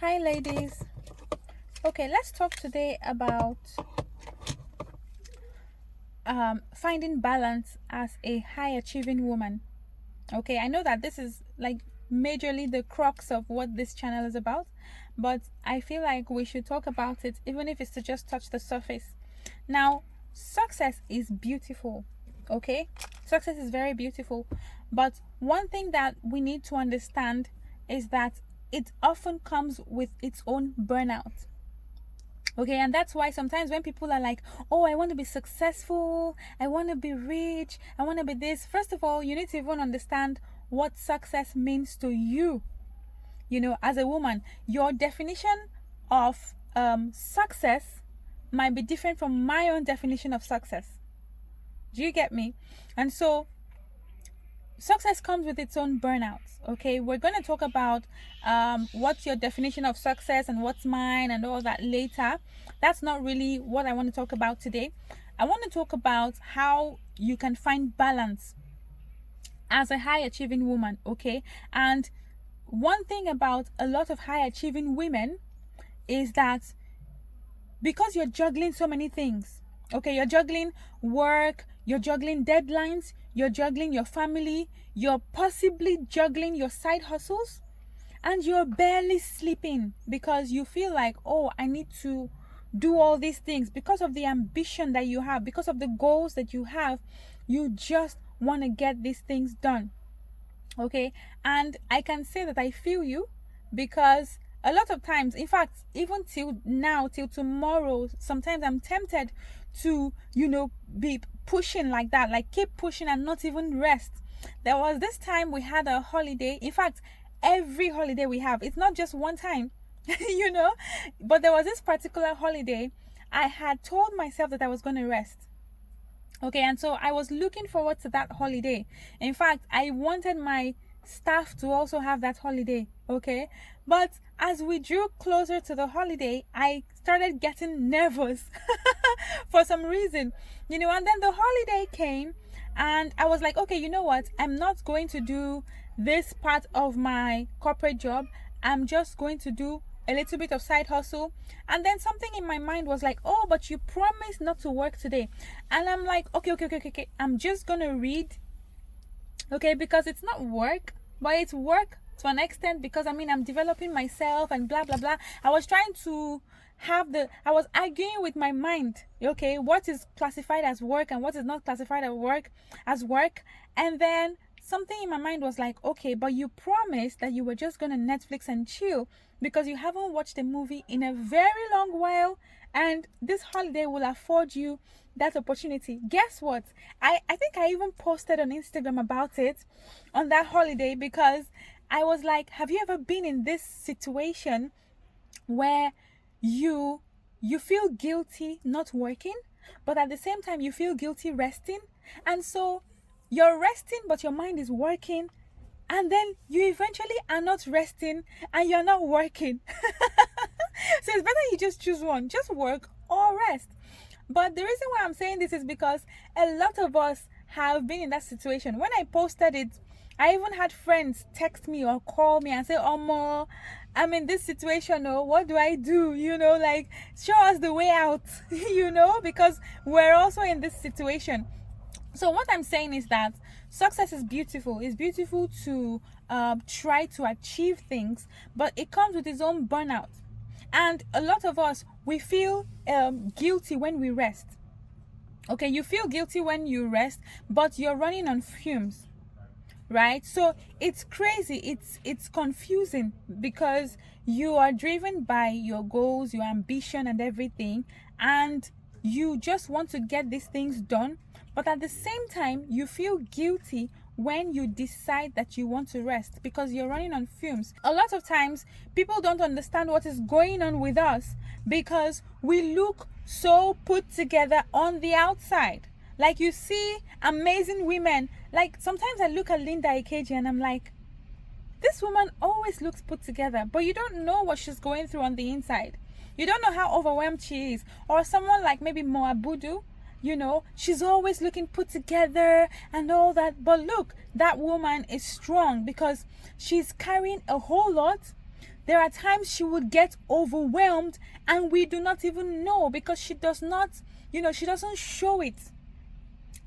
Hi, ladies. Okay, let's talk today about finding balance as a high achieving woman. Okay, I know that this is like majorly the crux of what this channel is about, but I feel like we should talk about it, even if it's to just touch the surface. Now, success is beautiful. Okay, success is very beautiful, but one thing that we need to understand is that it often comes with its own burnout. Okay, and that's why sometimes when people are like, oh, I want to be successful, I want to be rich, I want to be this, first of all, you need to even understand what success means to you. You know, as a woman, your definition of success might be different from my own definition of success. Do you get me? And so success comes with its own burnouts. Okay, we're going to talk about what's your definition of success and what's mine and all that later. That's not really what I want to talk about today. I want to talk about how you can find balance as a high achieving woman. Okay, and one thing about a lot of high achieving women is that because you're juggling so many things. Okay, you're juggling work, you're juggling deadlines, you're juggling your family, you're possibly juggling your side hustles, and you're barely sleeping because you feel like, oh, I need to do all these things because of the ambition that you have, because of the goals that you have. You just want to get these things done. Okay, and I can say that I feel you, because a lot of times, in fact, even till now, till tomorrow, sometimes I'm tempted to, be pushing like that, like keep pushing and not even rest. There was this time we had a holiday. In fact, every holiday we have, it's not just one time, you know, but there was this particular holiday. I had told myself that I was going to rest. Okay, and so I was looking forward to that holiday. In fact, I wanted my staff to also have that holiday. Okay, but as we drew closer to the holiday, I started getting nervous for some reason, and then the holiday came, and I was like, okay, you know what? I'm not going to do this part of my corporate job. I'm just going to do a little bit of side hustle. And then something in my mind was like, oh, but you promised not to work today. And I'm like, okay. I'm just gonna read. Okay, because it's not work, but it's work to an extent, because I'm developing myself and blah blah blah. I was trying to I was arguing with my mind, okay, what is classified as work and what is not classified as work. And then something in my mind was like, okay, but you promised that you were just gonna Netflix and chill because you haven't watched a movie in a very long while, and this holiday will afford you that opportunity. Guess what? I think I even posted on Instagram about it on that holiday, because I was like, have you ever been in this situation where you feel guilty not working, but at the same time you feel guilty resting? And so you're resting but your mind is working, and then you eventually are not resting and you're not working. So it's better you just choose one, just work or rest. But the reason why I'm saying this is because a lot of us have been in that situation. When I posted it, I even had friends text me or call me and say, Omo, I'm in this situation, oh, what do I do? Like, show us the way out, because we're also in this situation. So what I'm saying is that success is beautiful. It's beautiful to try to achieve things, but it comes with its own burnout. And a lot of us, we feel guilty when we rest. Okay, you feel guilty when you rest, but you're running on fumes, right? So it's crazy. It's confusing, because you are driven by your goals, your ambition and everything, and you just want to get these things done, but at the same time you feel guilty when you decide that you want to rest because you're running on fumes. A lot of times people don't understand what is going on with us, because we look so put together on the outside. Like, you see amazing women. Like, sometimes I look at Linda Ikeji and I'm like, this woman always looks put together, but you don't know what she's going through on the inside. You don't know how overwhelmed she is. Or someone like maybe Moabudu, she's always looking put together and all that. But look, that woman is strong because she's carrying a whole lot. There are times she would get overwhelmed and we do not even know, because she does not, she doesn't show it.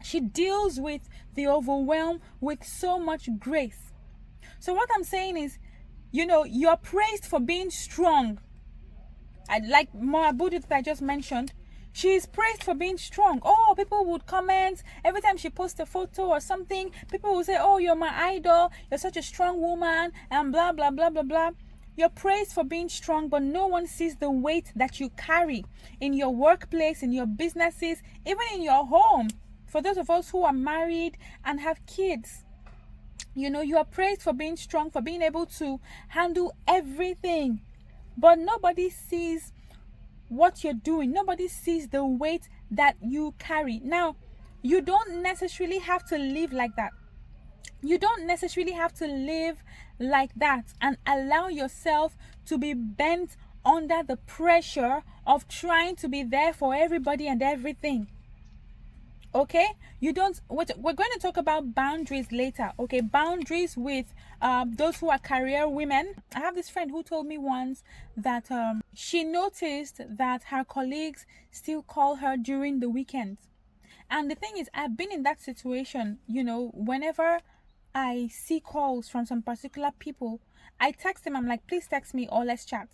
She deals with the overwhelm with so much grace. So what I'm saying is, you're praised for being strong. Like Moabudu that I just mentioned, she is praised for being strong. Oh, people would comment every time she posts a photo or something. People will say, oh, you're my idol, you're such a strong woman, and blah blah blah blah blah. You're praised for being strong, but no one sees the weight that you carry in your workplace, in your businesses, even in your home. For those of us who are married and have kids, you are praised for being strong, for being able to handle everything. But nobody sees what you're doing. Nobody sees the weight that you carry. Now, you don't necessarily have to live like that. You don't necessarily have to live like that and allow yourself to be bent under the pressure of trying to be there for everybody and everything. Okay, we're going to talk about boundaries later. Okay, boundaries with those who are career women. I have this friend who told me once that she noticed that her colleagues still call her during the weekends. And the thing is, I've been in that situation. Whenever I see calls from some particular people, I text them. I'm like, please text me or let's chat.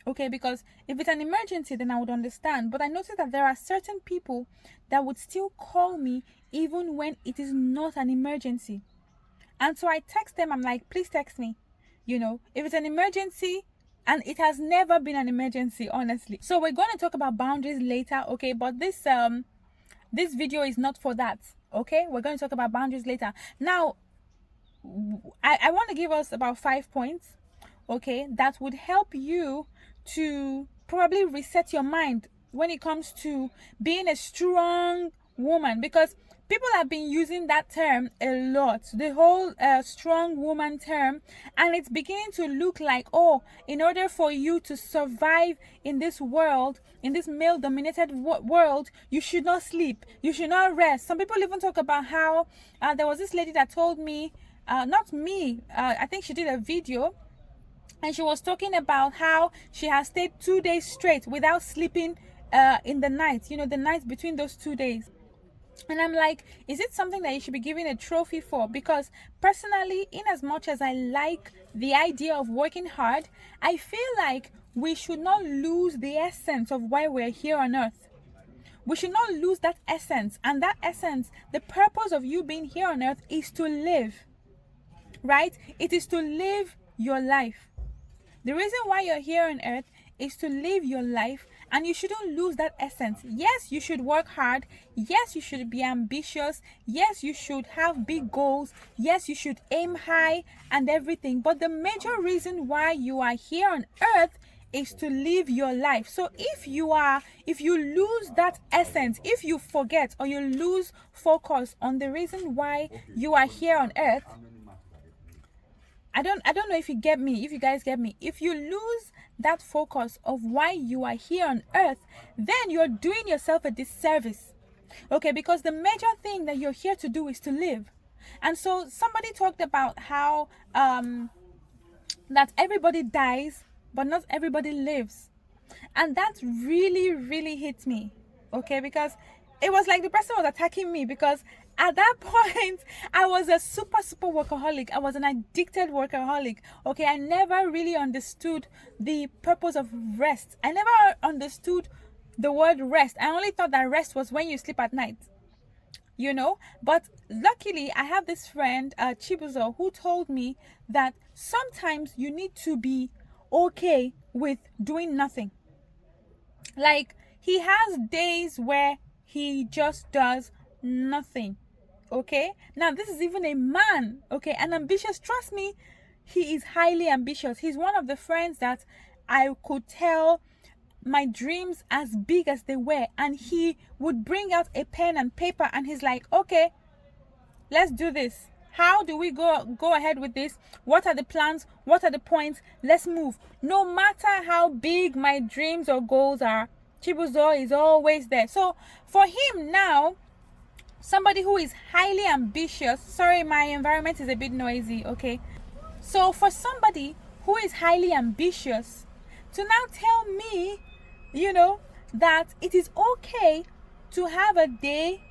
Okay, because if it's an emergency, then I would understand. But I noticed that there are certain people that would still call me even when it is not an emergency. And so I text them. I'm like, please text me. If it's an emergency, and it has never been an emergency, honestly. So we're going to talk about boundaries later, okay? But this video is not for that, okay? We're going to talk about boundaries later. Now, I want to give us about 5 points, okay, that would help you to probably reset your mind when it comes to being a strong woman, because people have been using that term a lot, the whole strong woman term, and it's beginning to look like, oh, in order for you to survive in this world, in this male dominated world, you should not sleep, you should not rest. Some people even talk about how there was this lady that told me, not me, I think she did a video, and she was talking about how she has stayed 2 days straight without sleeping in the night, the night between those 2 days. And I'm like, is it something that you should be given a trophy for? Because personally, in as much as I like the idea of working hard, I feel like we should not lose the essence of why we're here on earth. We should not lose that essence. And that essence, the purpose of you being here on earth is to live, right? It is to live your life. The reason why you're here on earth is to live your life, and you shouldn't lose that essence. Yes, you should work hard. Yes, you should be ambitious. Yes, you should have big goals. Yes, you should aim high and everything. But the major reason why you are here on earth is to live your life. So if you lose that essence, if you forget or you lose focus on the reason why you are here on earth, I don't know if you get me, if you guys get me. If you lose that focus of why you are here on earth, then you're doing yourself a disservice. Okay, because the major thing that you're here to do is to live. And so somebody talked about how that everybody dies, but not everybody lives. And that really, really hit me. Okay, because it was like the person was attacking me, because at that point, I was a super workaholic. I was an addicted workaholic. Okay, I never really understood the purpose of rest. I never understood the word rest. I only thought that rest was when you sleep at night. But luckily, I have this friend, Chibuzo, who told me that sometimes you need to be okay with doing nothing. Like, he has days where he just does nothing. Okay, now this is even a man, okay, and ambitious. Trust me, he is highly ambitious. He's one of the friends that I could tell my dreams as big as they were, and he would bring out a pen and paper and he's like, okay, let's do this. How do we go ahead with this? What are the plans? What are the points? Let's move. No matter how big my dreams or goals are, Chibuzo is always there. So for him now, somebody who is highly ambitious, sorry, my environment is a bit noisy, okay? So for somebody who is highly ambitious, to now tell me, that it is okay to have a day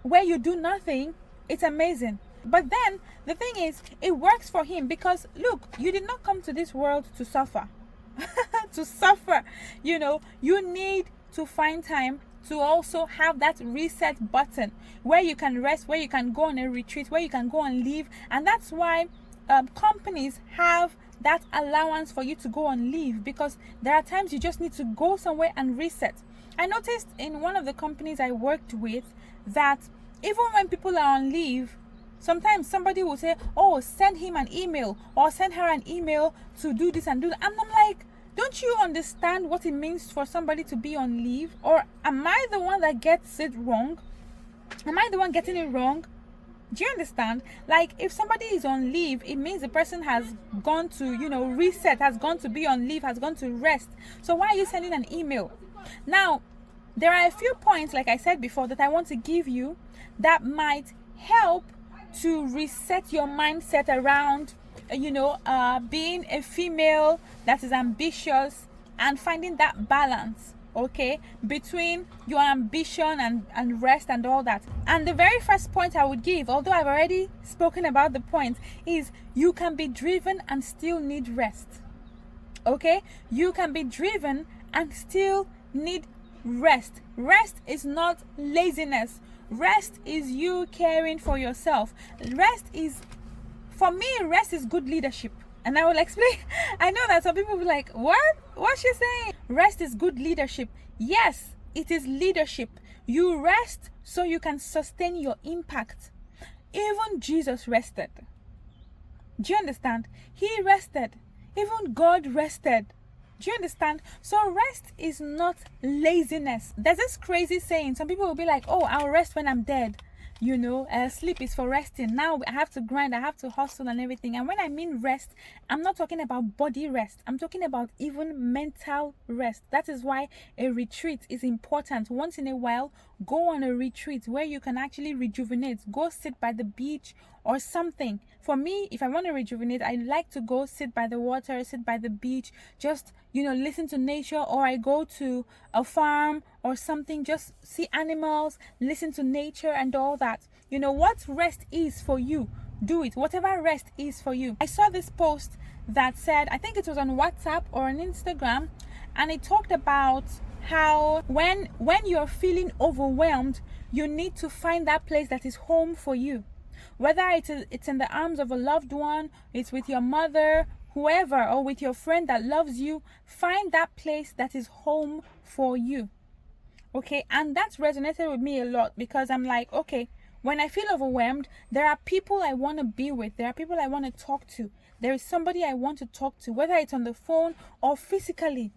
where you do nothing. It's amazing. But then the thing is, it works for him because look, you did not come to this world to suffer. To suffer. You need to find time to also have that reset button where you can rest, where you can go on a retreat, where you can go on leave. And that's why companies have that allowance for you to go on leave, because there are times you just need to go somewhere and reset. I noticed in one of the companies I worked with that even when people are on leave, sometimes somebody will say, oh, send him an email or send her an email to do this and do that. And I'm like, don't you understand what it means for somebody to be on leave? Or am I the one that gets it wrong? Am I the one getting it wrong? Do you understand? Like, if somebody is on leave, it means the person has gone to, reset, has gone to be on leave, has gone to rest. So why are you sending an email? Now, there are a few points, like I said before, that I want to give you that might help to reset your mindset around, being a female that is ambitious and finding that balance, okay, between your ambition and rest and all that. And the very first point I would give, although I've already spoken about the point, is you can be driven and still need rest. Okay? You can be driven and still need rest. Rest is not laziness. Rest is you caring for yourself. For me, rest is good leadership. And I will explain. I know that some people will be like, what? What's she saying? Rest is good leadership. Yes, it is leadership. You rest so you can sustain your impact. Even Jesus rested. Do you understand? He rested. Even God rested. Do you understand? So rest is not laziness. There's this crazy saying. Some people will be like, oh, I'll rest when I'm dead. Sleep is for resting. Now I have to grind, I have to hustle and everything. And when I mean rest, I'm not talking about body rest. I'm talking about even mental rest. That is why a retreat is important. Once in a while, go on a retreat where you can actually rejuvenate. Go sit by the beach or something. For me, if I want to rejuvenate, I like to go sit by the water, sit by the beach, just, listen to nature, or I go to a farm or something, just see animals, listen to nature and all that. What rest is for you, do it. Whatever rest is for you. I saw this post that said, I think it was on WhatsApp or on Instagram, and it talked about how when you're feeling overwhelmed, you need to find that place that is home for you. Whether it's in the arms of a loved one, it's with your mother, whoever, or with your friend that loves you, find that place that is home for you. Okay, and that's resonated with me a lot, because I'm like, okay, when I feel overwhelmed, there are people I want to be with, there are people I want to talk to, there is somebody I want to talk to, whether it's on the phone or physically.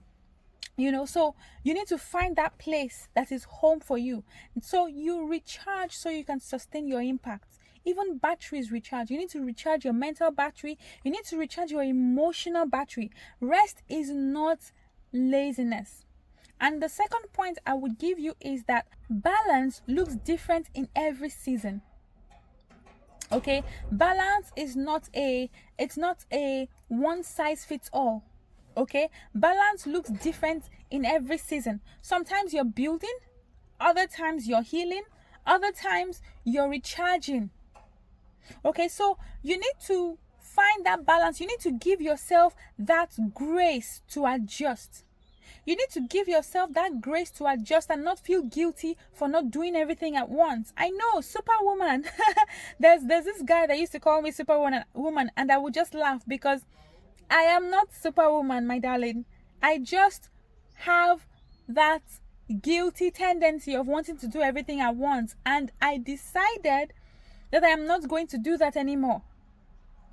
So you need to find that place that is home for you. So you recharge so you can sustain your impact. Even batteries recharge. You need to recharge your mental battery. You need to recharge your emotional battery. Rest is not laziness. And the second point I would give you is that balance looks different in every season. Okay? Balance is not a one size fits all. Okay? Balance looks different in every season. Sometimes you're building, other times you're healing, other times you're recharging. Okay, so you need to find that balance. You need to give yourself that grace to adjust. You need to give yourself that grace to adjust and not feel guilty for not doing everything at once. I know, superwoman. there's this guy that used to call me superwoman, and I would just laugh because I am not superwoman, my darling. I just have that guilty tendency of wanting to do everything at once, and I decided that I am not going to do that anymore.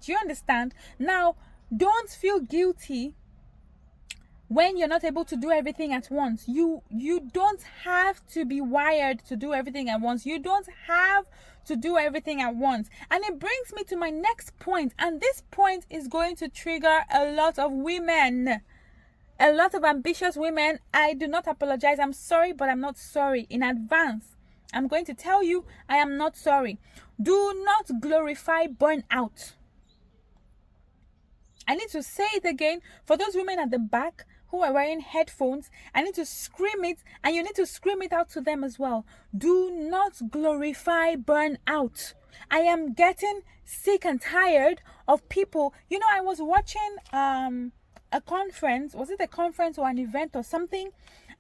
Do you understand? Now, don't feel guilty when you're not able to do everything at once. You don't have to be wired to do everything at once. You don't have to do everything at once. And it brings me to my next point. And this point is going to trigger a lot of women. A lot of ambitious women. I do not apologize. I'm sorry, but I'm not sorry in advance. I'm going to tell you, I am not sorry. Do not glorify burnout. I need to say it again for those women at the back who are wearing headphones. I need to scream it, and you need to scream it out to them as well. Do not glorify burnout. I am getting sick and tired of people. You know, I was watching a conference. Was it a conference or an event or something?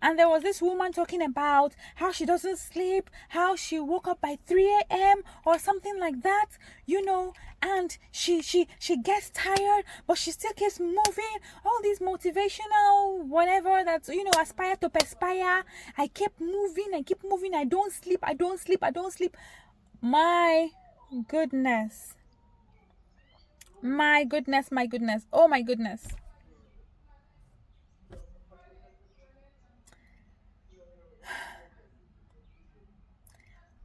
And there was this woman talking about how she doesn't sleep, how she woke up by 3 a.m. or something like that, you know, and she gets tired, but she still keeps moving. All these motivational whatever that's, you know, aspire to perspire. I keep moving, I don't sleep. My goodness. My goodness. Oh my goodness.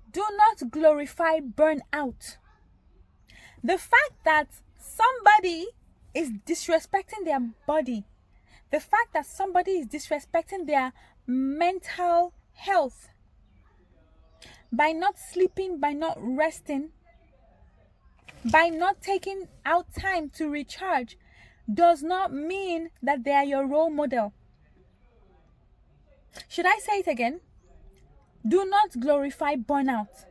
Do not glorify burnout. The fact that somebody is disrespecting their body, the fact that somebody is disrespecting their mental health by not sleeping, by not resting, by not taking out time to recharge, does not mean that they are your role model. Should I say it again? Do not glorify burnout.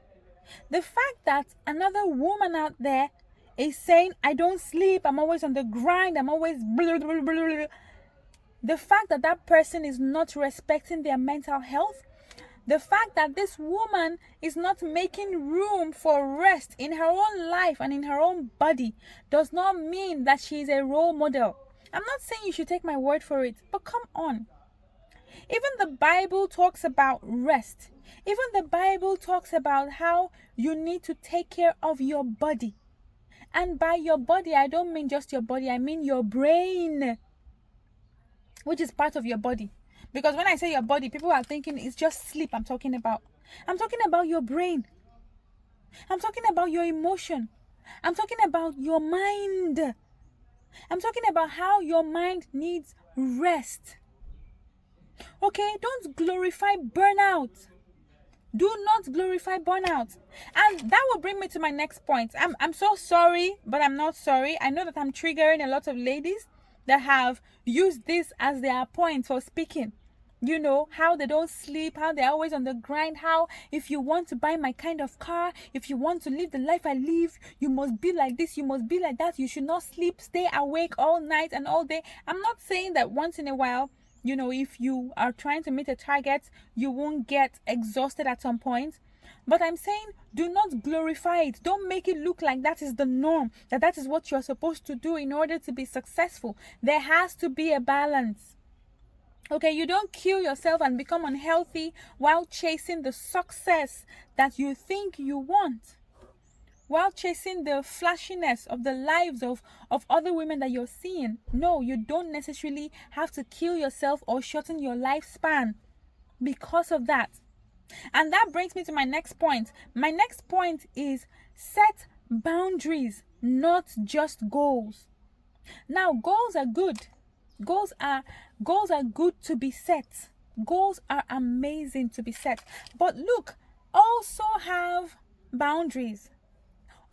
The fact that another woman out there is saying, I don't sleep, I'm always on the grind, I'm always blah, blah, blah, blah. The fact that that person is not respecting their mental health, the fact that this woman is not making room for rest in her own life and in her own body, does not mean that she is a role model. I'm not saying you should take my word for it, but come on. Even the Bible talks about rest. Even the Bible talks about how you need to take care of your body. And by your body, I don't mean just your body, I mean your brain, which is part of your body. Because when I say your body, people are thinking it's just sleep I'm talking about. I'm talking about your brain. I'm talking about your emotion. I'm talking about your mind. I'm talking about how your mind needs rest. Okay, don't glorify burnout. Do not glorify burnout. And that will bring me to my next point. I'm so sorry, but I'm not sorry. I know that I'm triggering a lot of ladies that have used this as their point for speaking. You know, how they don't sleep, how they're always on the grind, how if you want to buy my kind of car, if you want to live the life I live, you must be like this, you must be like that, you should not sleep, stay awake all night and all day. I'm not saying that once in a while, you know, if you are trying to meet a target, you won't get exhausted at some point. But I'm saying, do not glorify it. Don't make it look like that is the norm, that is what you're supposed to do in order to be successful. There has to be a balance. Okay, you don't kill yourself and become unhealthy while chasing the success that you think you want, while chasing the flashiness of the lives of other women that you're seeing. No, you don't necessarily have to kill yourself or shorten your lifespan because of that. And that brings me to my next point. My next point is set boundaries, not just goals. Now, goals are good. Goals are good to be set. Goals are amazing to be set. But look, also have boundaries.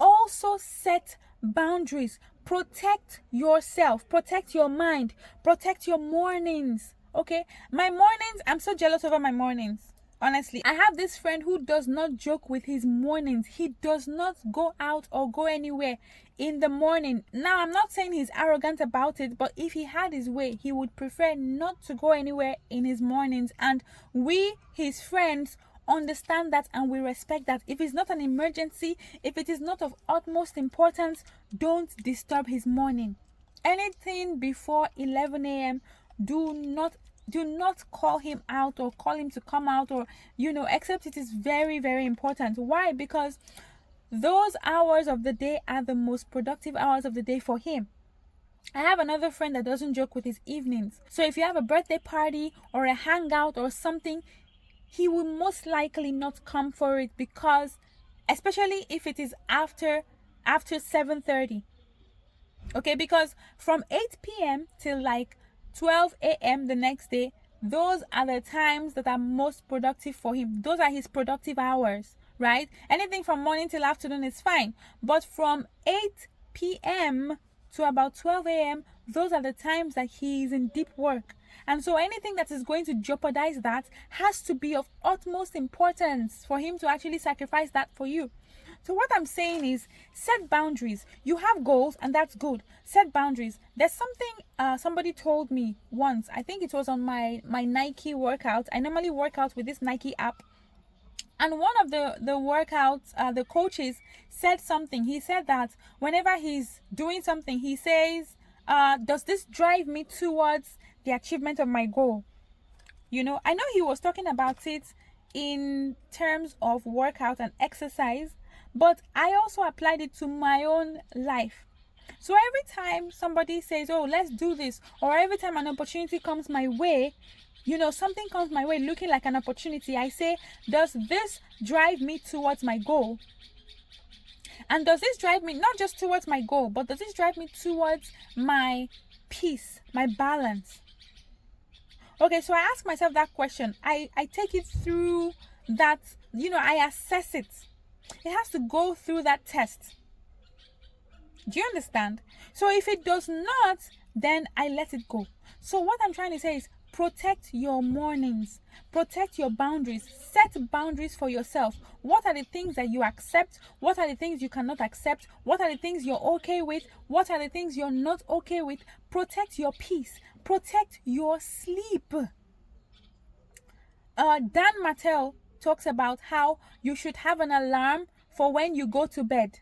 Also set boundaries. Protect yourself. Protect your mind. Protect your mornings. Okay? My mornings, I'm so jealous over my mornings. Honestly, I have this friend who does not joke with his mornings. He does not go out or go anywhere in the morning. Now, I'm not saying he's arrogant about it, but if he had his way, he would prefer not to go anywhere in his mornings. And we, his friends, understand that and we respect that. If it's not an emergency, if it is not of utmost importance, don't disturb his morning. Anything before 11 a.m., do not call him out or call him to come out, or except it is very, very important. Why? Because those hours of the day are the most productive hours of the day for him. I have another friend that doesn't joke with his evenings. So if you have a birthday party or a hangout or something, he will most likely not come for it, because especially if it is after 7:30. Okay, because from 8 p.m. till like 12 a.m. the next day, those are the times that are most productive for him. Those are his productive hours, right? Anything from morning till afternoon is fine. But from 8 p.m. to about 12 a.m., those are the times that he is in deep work. And so anything that is going to jeopardize that has to be of utmost importance for him to actually sacrifice that for you. So what I'm saying is, set boundaries. You have goals, and that's good. Set boundaries. There's something somebody told me once. I think it was on my Nike workout. I normally work out with this Nike app. And one of the workouts, the coaches said something. He said that whenever he's doing something, he says, does this drive me towards the achievement of my goal? You know, I know he was talking about it in terms of workout and exercise, but I also applied it to my own life. So every time somebody says, oh, let's do this, or every time an opportunity comes my way, you know, something comes my way looking like an opportunity, I say, does this drive me towards my goal? And does this drive me not just towards my goal, but does this drive me towards my peace, my balance? Okay, so I ask myself that question. I take it through that, you know, I assess it. It has to go through that test. Do you understand? So if it does not, then I let it go. So what I'm trying to say is, protect your mornings. Protect your boundaries. Set boundaries for yourself. What are the things that you accept? What are the things you cannot accept? What are the things you're okay with? What are the things you're not okay with? Protect your peace. Protect your sleep. Dan Mattel talks about how you should have an alarm for when you go to bed.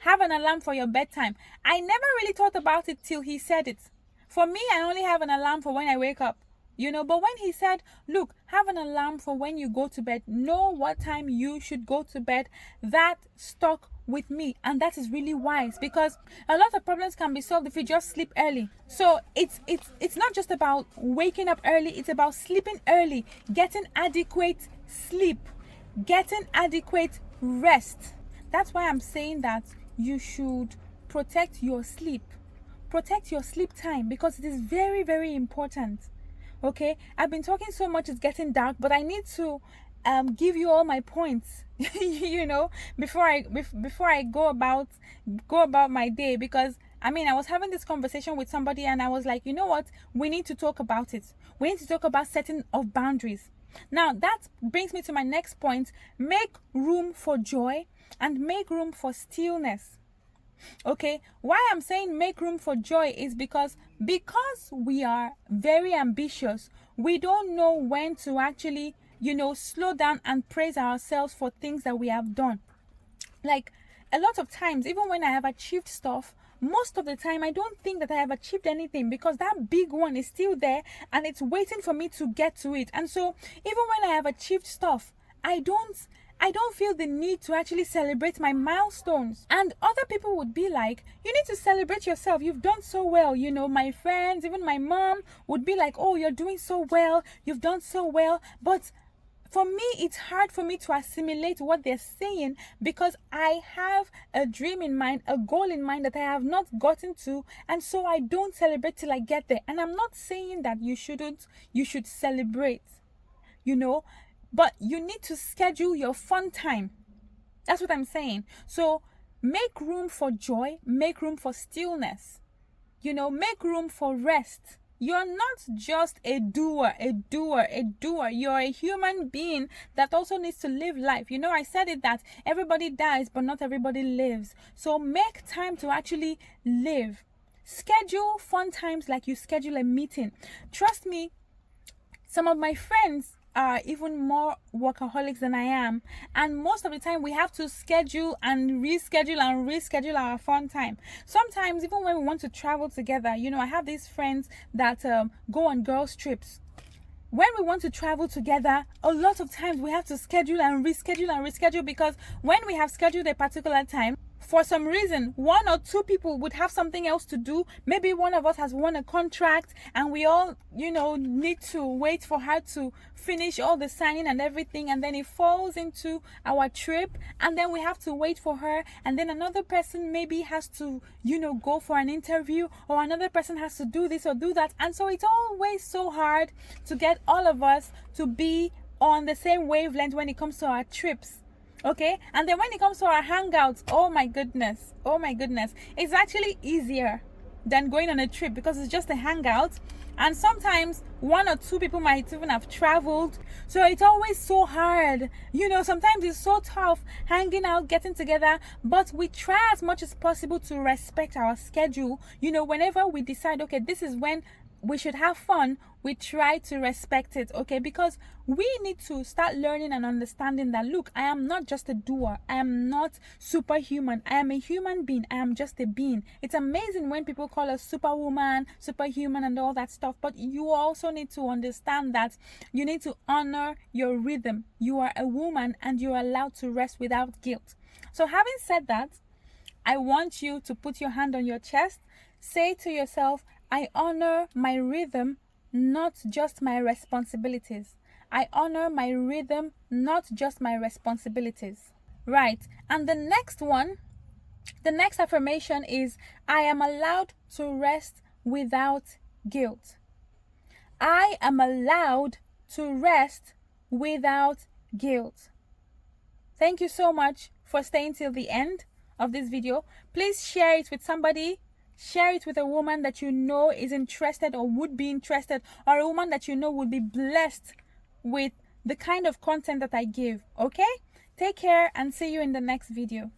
Have an alarm for your bedtime. I never really thought about it till he said it. For me, I only have an alarm for when I wake up. You know, but when he said, look, have an alarm for when you go to bed, know what time you should go to bed, that stuck with me. And that is really wise, because a lot of problems can be solved if you just sleep early. So it's not just about waking up early, it's about sleeping early, getting adequate sleep, getting adequate rest. That's why I'm saying that you should protect your sleep. Protect your sleep time, because it is very, very important. Okay, I've been talking so much, it's getting dark, but I need to give you all my points you know, before I go about my day. Because I mean, I was having this conversation with somebody and I was like, you know what, we need to talk about it. We need to talk about setting of boundaries. Now that brings me to my next point. Make room for joy and make room for stillness. Okay, why I'm saying make room for joy is because we are very ambitious, we don't know when to actually, you know, slow down and praise ourselves for things that we have done. Like a lot of times, even when I have achieved stuff, most of the time I don't think that I have achieved anything, because that big one is still there and it's waiting for me to get to it. And so even when I have achieved stuff, I don't feel the need to actually celebrate my milestones. And other people would be like, you need to celebrate yourself. You've done so well. You know, my friends, even my mom would be like, oh, you're doing so well. You've done so well. But for me, it's hard for me to assimilate what they're saying, because I have a dream in mind, a goal in mind that I have not gotten to. And so I don't celebrate till I get there. And I'm not saying that you should celebrate, you know, but you need to schedule your fun time. That's what I'm saying. So make room for joy, make room for stillness, you know, make room for rest. You're not just a doer. You're a human being that also needs to live life. You know, I said it that everybody dies, but not everybody lives. So make time to actually live. Schedule fun times like you schedule a meeting. Trust me, some of my friends are even more workaholics than I am, and most of the time we have to schedule and reschedule our fun time. Sometimes even when we want to travel together, you know, I have these friends that go on girls trips. When we want to travel together, a lot of times we have to schedule and reschedule, because when we have scheduled a particular time, for some reason, one or two people would have something else to do. Maybe one of us has won a contract and we all, you know, need to wait for her to finish all the signing and everything. And then it falls into our trip and then we have to wait for her. And then another person maybe has to, you know, go for an interview, or another person has to do this or do that. And so it's always so hard to get all of us to be on the same wavelength when it comes to our trips. Okay, and then when it comes to our hangouts, oh my goodness, it's actually easier than going on a trip because it's just a hangout, and sometimes one or two people might even have traveled, so it's always so hard, you know. Sometimes it's so tough hanging out, getting together, but we try as much as possible to respect our schedule. You know, whenever we decide, okay, this is when we should have fun, we try to respect it, okay? Because we need to start learning and understanding that, look, I am not just a doer, I am not superhuman, I am a human being, I am just a being. It's amazing when people call us superwoman, superhuman, and all that stuff, but you also need to understand that you need to honor your rhythm. You are a woman and you are allowed to rest without guilt. So having said that, I want you to put your hand on your chest. Say to yourself, I honor my rhythm, not just my responsibilities. I honor my rhythm, not just my responsibilities. Right. And the next affirmation is, I am allowed to rest without guilt. I am allowed to rest without guilt. Thank you so much for staying till the end of this video. Please share it with somebody. Share it with a woman that you know is interested or would be interested, or a woman that you know would be blessed with the kind of content that I give. Okay? Take care and see you in the next video.